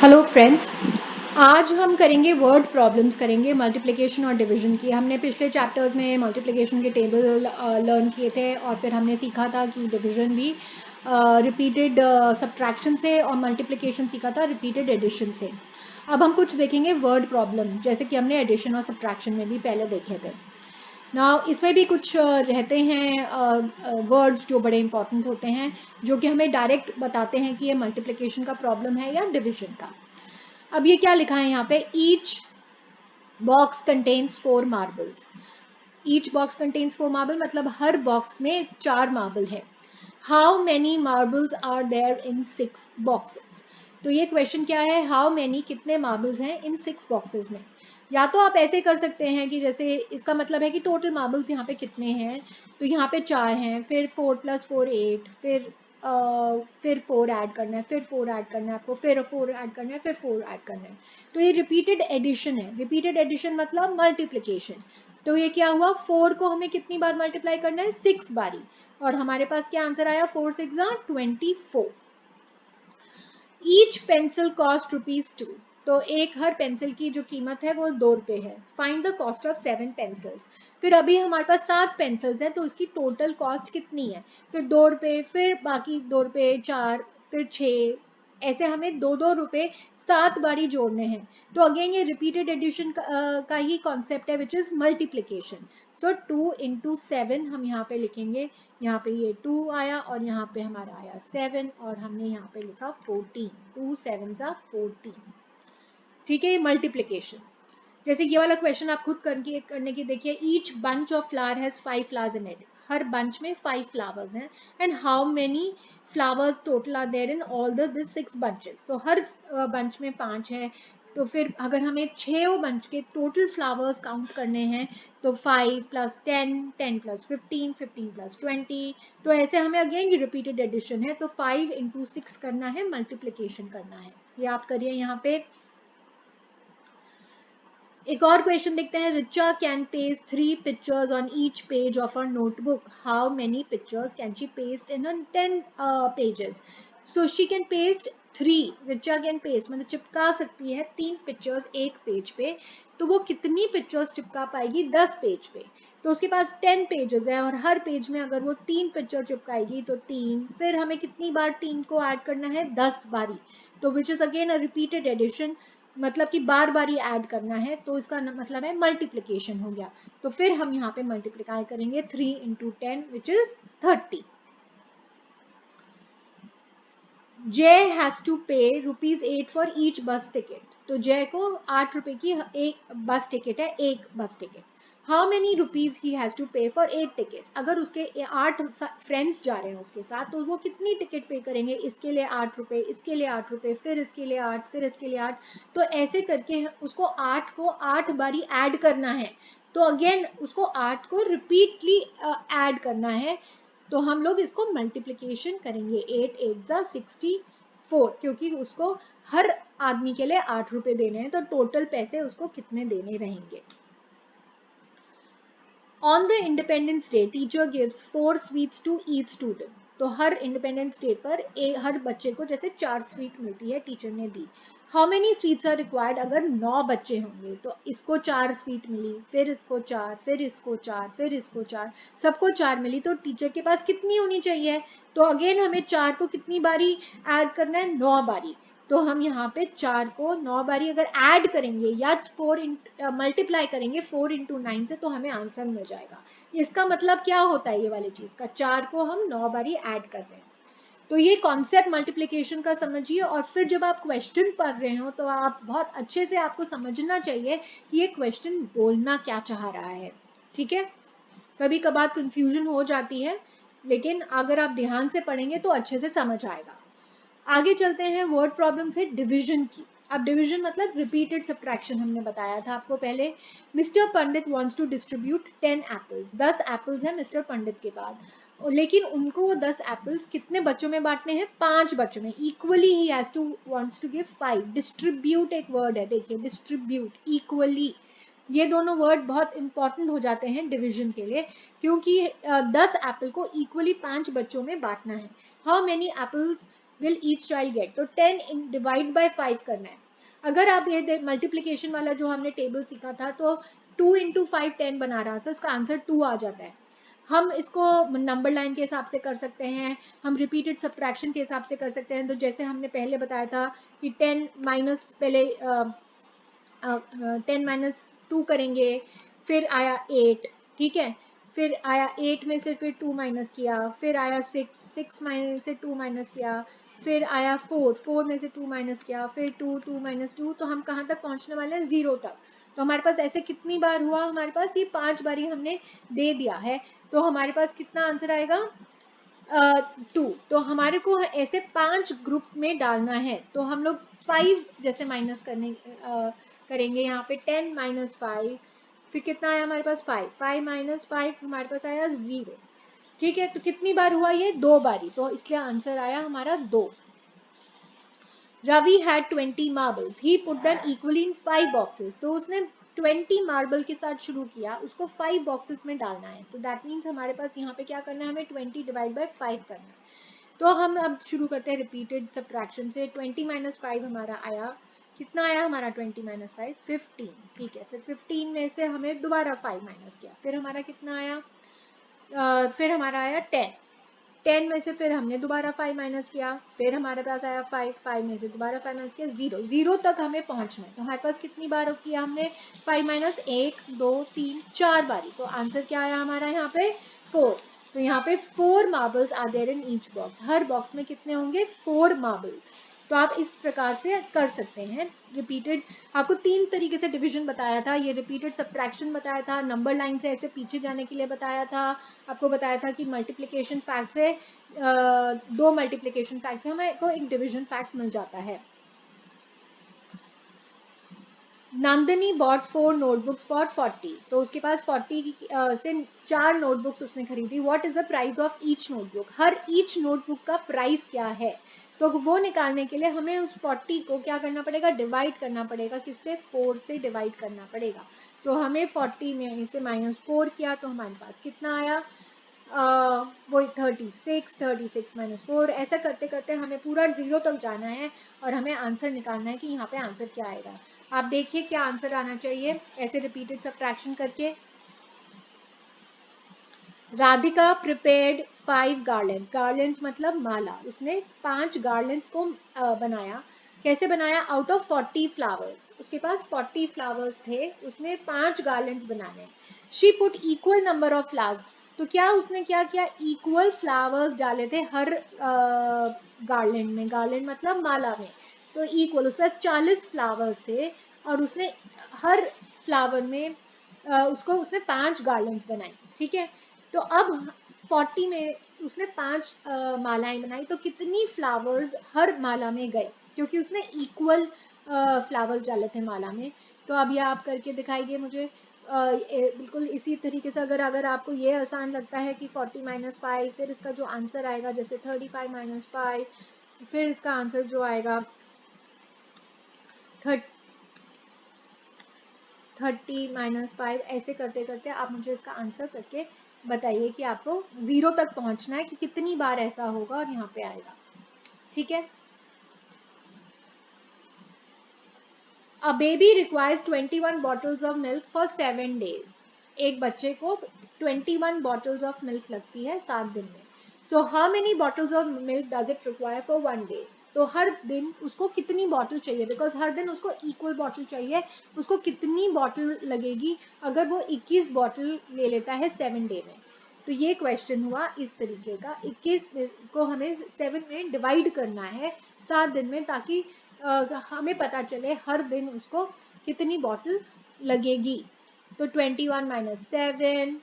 Hello friends, आज हम करेंगे वर्ड प्रॉब्लम्स करेंगे मल्टीप्लिकेशन और डिवीजन की। हमने पिछले चैप्टर्स में मल्टीप्लिकेशन के टेबल लर्न किए थे और फिर हमने सीखा था कि डिवीजन भी रिपीटेड सब्ट्रैक्शन से और मल्टीप्लिकेशन सीखा था रिपीटेड एडिशन से। अब हम कुछ देखेंगे वर्ड प्रॉब्लम, जैसे कि हमने एडिशन और सब्ट्रैक्शन में भी पहले देखे थे। नाउ इसमें भी कुछ रहते हैं वर्ड्स जो बड़े इंपॉर्टेंट होते हैं, जो कि हमें डायरेक्ट बताते हैं कि ये मल्टीप्लिकेशन का प्रॉब्लम है या डिवीजन का। अब ये क्या लिखा है यहाँ पे, each box contains 4 marbles. Each box contains 4 marble मतलब हर बॉक्स में 4 मार्बल है। How many marbles are there in 6 boxes. तो ये क्वेश्चन क्या है, हाउ मैनी कितने मार्बल्स हैं इन 6 बॉक्सेस में। या तो आप ऐसे कर सकते हैं कि जैसे इसका मतलब है कि टोटल मार्बल्स यहाँ पे कितने हैं, तो यहाँ पे 4 हैं, फिर 4 + 4 8, फिर 4 ऐड करना है, फिर 4 ऐड करना है आपको, फिर 4 ऐड करना है, फिर 4 ऐड करना है। तो ये रिपीटेड एडिशन है। रिपीटेड एडिशन मतलब मल्टीप्लिकेशन। तो ये क्या हुआ, 4 को हमें कितनी बार मल्टीप्लाई करना है, 6 बारी। और हमारे पास क्या आंसर आया, 4 6 24। Each pencil cost ₹2। तो एक हर पेंसिल की जो कीमत है वो ₹2 है। Find the cost of 7 pencils. फिर अभी हमारे पास 7 पेंसिल्स हैं, तो उसकी टोटल कॉस्ट कितनी है। फिर ₹2, फिर बाकी ₹2, 4, फिर 6, ऐसे हमें ₹2 7 बारी जोड़ने हैं। तो अगेन ये रिपीटेड एडिशन का ही कॉन्सेप्ट है, विच इज मल्टीप्लीकेशन। सो 2 × 7 हम यहाँ पे लिखेंगे। यहाँ पे ये 2 आया और यहाँ पे हमारा आया 7 और हमने यहाँ पे लिखा 14। 2 7 14। ठीक है, ये मल्टीप्लीकेशन। जैसे ये वाला क्वेश्चन आप खुद करने की देखिए। Each bunch of flower has 5 flowers in it. हर बंच में 5 फ्लावर्स हैं। And how many flowers total are there in all this 6 bunches. तो हर बंच में 5 है। तो फिर अगर हमें 6 बंच के टोटल फ्लावर्स काउंट करने हैं, तो 5 + 10, 10 + 15, 15 + 20। तो ऐसे हमें अगेन रिपीटेड एडिशन है, तो 5 × 6 करना है, मल्टीप्लीकेशन करना है। ये आप करिए यहाँ पे। एक और क्वेश्चन देखते हैं। Richa can paste 3 pictures on each page of a notebook. How many pictures can she paste in 10 pages. So she can paste 3। Richa can paste मतलब चिपका सकती है 3 पिक्चर्स एक पेज पे। तो वो कितनी पिक्चर्स चिपका पाएगी 10 पेज पे। तो उसके पास 10 पेजेस है और हर पेज में अगर वो 3 पिक्चर चिपकाएगी तो 3, फिर हमें कितनी बार 3 को ऐड करना है, 10 बारी। तो which is again a repeated addition, मतलब कि बार बार ही ऐड करना है, तो इसका मतलब है मल्टीप्लिकेशन हो गया। तो फिर हम यहाँ पे मल्टीप्लीकाई करेंगे 3 × 10 विच इज 30। जय हैज टू पे ₹8 फॉर ईच बस टिकट। तो जय को ₹8 की एक बस टिकट है, एक bus ticket. How many rupees he has to pay for 8 tickets. अगर उसके 8 फ्रेंड्स जा रहे हैं उसके साथ, तो वो कितनी टिकट पे करेंगे, इसके लिए ₹8, इसके लिए ₹8, फिर इसके लिए 8, फिर इसके लिए 8। तो ऐसे करके उसको 8 को 8 बारी ऐड करना है। तो अगेन उसको 8 को रिपीटली ऐड करना है। तो हम लोग इसको मल्टीप्लिकेशन करेंगे। 8 8 64, क्योंकि उसको हर आदमी के लिए ₹8 देने हैं, तो टोटल पैसे उसको कितने देने रहेंगे। On the independence day teacher gives 4 sweets to each student. तो हर इंडिपेंडेंस डे पर हर बच्चे को जैसे 4 स्वीट मिलती है, टीचर ने दी। How many sweets are required. अगर 9 बच्चे होंगे तो इसको 4 स्वीट मिली, फिर इसको 4, फिर इसको 4, फिर इसको 4, सबको 4 मिली। तो टीचर के पास कितनी होनी चाहिए। तो अगेन हमें 4 को कितनी बारी ऐड करना है, 9 बारी। तो हम यहाँ पे 4 को 9 बारी अगर ऐड करेंगे या 4 मल्टीप्लाई करेंगे 4 × 9 से, तो हमें आंसर मिल जाएगा। इसका मतलब क्या होता है, ये वाली चीज का 4 को हम 9 बारी ऐड कर रहे हैं। तो ये कॉन्सेप्ट मल्टीप्लिकेशन का समझिए। और फिर जब आप क्वेश्चन पढ़ रहे हो तो आप बहुत अच्छे से आपको समझना चाहिए कि ये क्वेश्चन बोलना क्या चाह रहा है। ठीक है, कभी कभार कंफ्यूजन हो जाती है, लेकिन अगर आप ध्यान से पढ़ेंगे तो अच्छे से समझ आएगा। आगे चलते हैं वर्ड प्रॉब्लम से डिवीजन की। अब डिवीजन मतलब रिपीटेड सब्ट्रैक्शन हमने बताया था आपको पहले। Mister Pandit wants to distribute 10 apples. 10 apples हैं मिस्टर पंडित के पास, लेकिन उनको वो 10 एप्पल्स कितने बच्चों में बांटने हैं, 5 बच्चों में। इक्वली ही has to wants to give 5। Distribute एक वर्ड है, देखिए डिस्ट्रीब्यूट, इक्वली, ये दोनों वर्ड बहुत इंपॉर्टेंट हो जाते हैं डिवीजन के लिए, क्योंकि 10 एप्पल को इक्वली 5 बच्चों में बांटना है। How many apples will each child get? तो 10 डिवाइड बाय 5 करना है. अगर आप ये मल्टीप्लीकेशन वाला जो हमने टेबल सीखा था, तो 2 इंटू 5 10 बना रहा था, उसका आंसर 2 आ जाता है. हम इसको नंबर लाइन के हिसाब से कर सकते हैं, हम रिपीटेड सब्ट्रैक्शन के हिसाब से कर सकते हैं. तो जैसे हमने पहले बताया था कि 10 माइनस पहले 10 माइनस 2 करेंगे, फिर आया 8, ठीक है, फिर आया 8 में से फिर 2 माइनस किया, फिर आया 6 माइनस से 2 माइनस किया, फिर आया 4 में से 2 माइनस किया, फिर 2 माइनस 2. तो हम कहाँ तक पहुंचने वाले हैं? 0 तक. तो हमारे पास ऐसे कितनी बार हुआ? हमारे पास ये 5 बार ही हमने दे दिया है. तो हमारे पास कितना आंसर आएगा? 2. तो हमारे को ऐसे 5 ग्रुप में डालना है. तो हम लोग 5 जैसे माइनस करेंगे यहाँ पे 10 माइनस 5, फिर कितना आया हमारे पास? 5 माइनस 5 हमारे पास आया 0. ठीक है, तो कितनी बार हुआ ये? 2 बारी. तो इसलिए आंसर आया हमारा 2. Ravi had 20 marbles. He put them equally in 5 boxes. तो उसने 20 मार्बल के साथ शुरू किया, उसको 5 बॉक्सेस में डालना है. तो दैट मीन्स हमारे पास यहाँ पे क्या करना है? हमें 20 डिवाइड बाय 5 करना है. तो हम अब शुरू करते हैं रिपीटेड सब्ट्रैक्शन से. 20 माइनस 5 हमारा आया, कितना आया हमारा? 20 माइनस 5 15. ठीक है, फिर 15 में से हमें दोबारा 5 माइनस किया, फिर हमारा कितना आया? फिर हमारा आया 10 में से फिर हमने दोबारा 5 माइनस किया, फिर हमारे पास आया 5 में से दोबारा 5 माइनस किया, 0 तक हमें पहुंचना है. तो हमारे पास कितनी बार किया हमने? 5 माइनस 1 2 3 4 बारी. तो आंसर क्या आया हमारा यहाँ पे? 4. तो यहाँ पे 4 marbles are there in each box. हर बॉक्स में कितने होंगे? 4 मार्बल्स. तो आप इस प्रकार से कर सकते हैं. रिपीटेड आपको 3 तरीके से डिवीजन बताया था. ये रिपीटेड सब्ट्रैक्शन बताया था, नंबर लाइन से ऐसे पीछे जाने के लिए बताया था, आपको बताया था कि मल्टीप्लिकेशन फैक्ट से 2 मल्टीप्लिकेशन फैक्ट से हमें को एक डिवीजन फैक्ट मिल जाता है. Nandini bought 4 notebooks for 40. तो उसके पास 40 से 4 नोटबुक्स उसने खरीदी. What is the price of each notebook? Her each notebook का प्राइस क्या है? तो वो निकालने के लिए हमें उस 40 को क्या करना पड़ेगा? डिवाइड करना पड़ेगा. किससे? 4 से डिवाइड करना पड़ेगा. तो हमें 40 में से -4 किया, तो हमारे पास कितना आया? वो 36 माइनस 4. ऐसा करते करते हमें पूरा 0 तक जाना है और हमें आंसर निकालना है कि यहाँ पे आंसर क्या आएगा. आप देखिए क्या आंसर आना चाहिए ऐसे रिपीटेड सब्ट्रैक्शन करके. Radhika prepared 5 garlands. गार्लैंड्स मतलब माला. उसने 5 गार्लैंड्स को बनाया. कैसे बनाया? Out of 40 flowers. उसके पास 40 फ्लावर्स थे, उसने 5 गार्लैंड्स बनाने. She put equal number of flowers. तो क्या उसने क्या किया? इक्वल फ्लावर्स डाले थे हर गार्लैंड में. गार्लैंड मतलब माला में. तो इक्वल, उसके पास 40 फ्लावर्स थे और उसने हर फ्लावर में उसको उसने 5 गार्लैंड्स बनाई. ठीक है, तो अब 40 में उसने 5 मालाएं बनाई. तो कितनी फ्लावर्स हर माला में गए? क्योंकि उसने इक्वल फ्लावर्स डाले थे माला में. तो अब ये आप करके दिखाइए मुझे. बिल्कुल इसी तरीके से अगर आपको ये आसान लगता है कि 40 माइनस 5, फिर इसका जो आंसर आएगा जैसे 35 माइनस 5, फिर इसका आंसर जो आएगा 30 माइनस 5, ऐसे करते करते आप मुझे इसका आंसर करके बताइए कि आपको 0 तक पहुंचना है कि कितनी बार ऐसा होगा और यहाँ पे आएगा. ठीक है. A baby requires 21 bottles of milk for 7 days. एक बच्चे को 21 bottles of milk लगती है 7 दिन में. So how many bottles of milk does it require for 1 day? तो हर दिन उसको कितनी बॉटल चाहिए? बिकॉज हर दिन उसको इक्वल बॉटल चाहिए. उसको कितनी बॉटल लगेगी अगर वो 21 बॉटल ले लेता है 7 डे में? तो ये क्वेश्चन हुआ इस तरीके का. 21 को हमें 7 में डिवाइड करना है 7 दिन में, ताकि हमें पता चले हर दिन उसको कितनी बॉटल लगेगी. तो 21 माइनस 7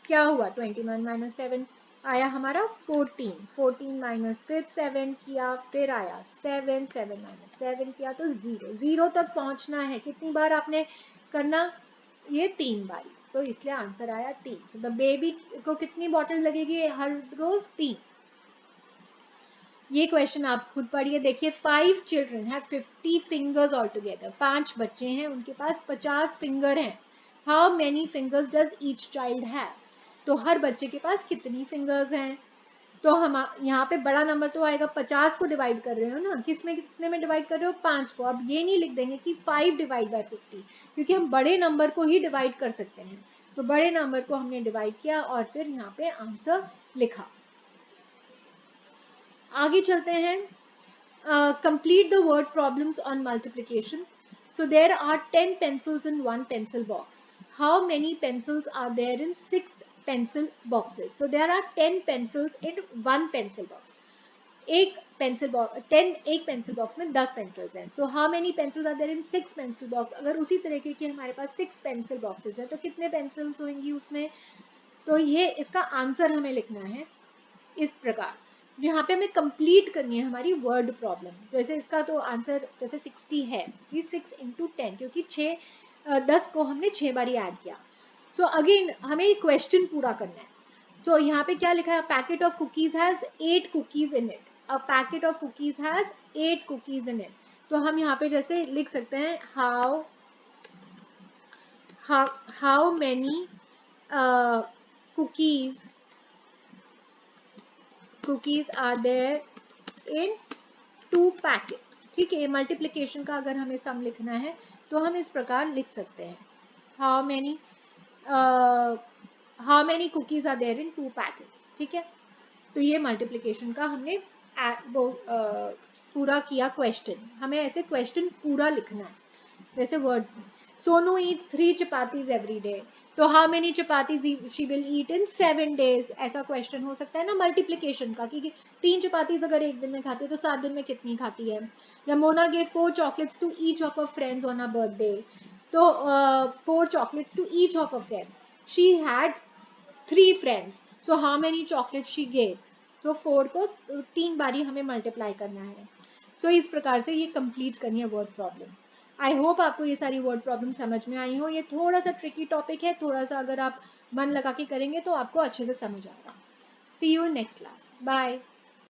क्या हुआ? 21 माइनस 7 आया हमारा 14 माइनस फिर 7 किया, फिर आया 7 माइनस 7 किया, तो 0 तक पहुंचना है. कितनी बार आपने करना? ये 3 बारी. तो इसलिए आंसर आया 3. तो द बेबी को कितनी बॉटल लगेगी हर रोज? 3. ये क्वेश्चन आप खुद पढ़िए. देखिए 5 children have 50 fingers all together. 5 बच्चे हैं, उनके पास 50 फिंगर हैं. How many fingers does each child have? तो हर बच्चे के पास कितनी फिंगर्स हैं? तो हम यहाँ पे बड़ा नंबर तो आएगा, 50 को डिवाइड कर रहे हो ना, किस में कितने में डिवाइड कर रहे हो, 5 को। अब ये नहीं लिख देंगे कि 5 डिवाइड बाई 50, क्योंकि हम बड़े नंबर को ही डिवाइड कर सकते हैं। तो बड़े नंबर को हमने डिवाइड किया और फिर यहाँ पे आंसर लिखा। आगे चलते हैं। Complete the word problems on multiplication. So there are 10 pencils in one pencil box. How many pencils are there in 6 pencil boxes? So there are 10 pencils in one pencil box. एक pencil box 10, एक pencil box में 10 pencils हैं. So how many pencils are there in 6 pencil box. अगर उसी तरीके के हमारे पास 6 pencil boxes हैं तो कितने पेंसिल्स होंगी उसमें. तो ये इसका आंसर हमें लिखना है इस प्रकार. यहाँ पे हमें कंप्लीट करनी है हमारी वर्ड प्रॉब्लम. जैसे इसका तो आंसर जैसे 60 है, ये 6 इंटू 10, क्योंकि 10 को हमने 6 बारी ऐड किया. सो अगेन हमें क्वेश्चन पूरा करना है. तो यहाँ पे क्या लिखा है, packet of cookies has 8 cookies in it. A packet of cookies has 8 cookies in it. तो हम यहाँ पे जैसे लिख सकते हैं how many cookies are there in 2 packets. ठीक है, मल्टीप्लीकेशन का अगर हमें सम लिखना है तो हम इस प्रकार लिख सकते हैं, how many cookies are there in 2 packets. ठीक है, तो ये मल्टीप्लीकेशन का हमने वो पूरा किया क्वेश्चन. हमें ऐसे क्वेश्चन पूरा लिखना है वैसे वर्ड. सोनू ईट 3 चपातीज एवरी डे. तो how many chapatis she will eat in 7 days. ऐसा क्वेश्चन हो सकता है ना मल्टीप्लीकेशन का, क्योंकि 3 चपातीज अगर एक दिन में खाती है तो 7 दिन में कितनी खाती है. या Mona gave 4 chocolates to each of a friends on a birthday. तो 4 chocolates to each of a friends. She had 3 friends. So how many chocolate she gave. तो 4 को 3 बारी हमें मल्टीप्लाई करना है. सो इस प्रकार से ये कंप्लीट करनी है वर्ड प्रॉब्लम. आई होप आपको ये सारी वर्ड प्रॉब्लम समझ में आई हो. ये थोड़ा सा ट्रिकी टॉपिक है, थोड़ा सा अगर आप मन लगा के करेंगे तो आपको अच्छे से समझ आएगा. See you in next class. Bye.